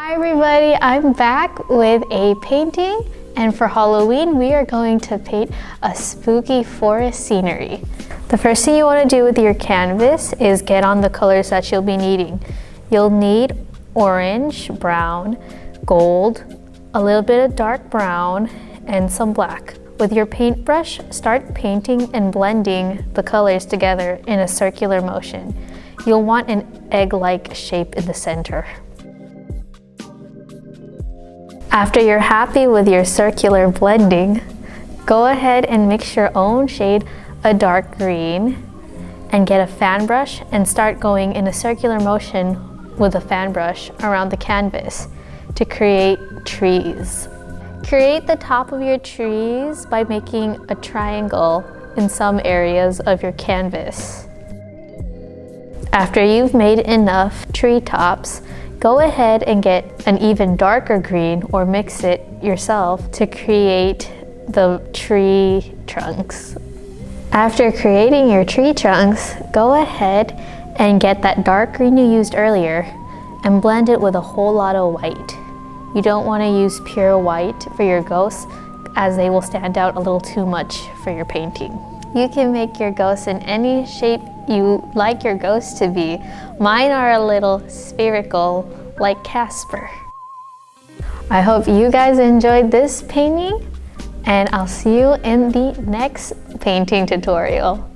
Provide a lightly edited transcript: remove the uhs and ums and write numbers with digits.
Hi everybody, I'm back with a painting, and for Halloween we are going to paint a spooky forest scenery. The first thing you want to do with your canvas is get on the colors that you'll be needing. You'll need orange, brown, gold, a little bit of dark brown, and some black. With your paintbrush, start painting and blending the colors together in a circular motion. You'll want an egg-like shape in the center. After you're happy with your circular blending, go ahead and mix your own shade a dark green and get a fan brush and start going in a circular motion with a fan brush around the canvas to create trees. Create the top of your trees by making a triangle in some areas of your canvas. After you've made enough tree tops, go ahead and get an even darker green or mix it yourself to create the tree trunks. After creating your tree trunks, go ahead and get that dark green you used earlier and blend it with a whole lot of white. You don't want to use pure white for your ghosts, as they will stand out a little too much for your painting. You can make your ghosts in any shape you like your ghost to be. Mine are a little spherical, like Casper. I hope you guys enjoyed this painting, and I'll see you in the next painting tutorial.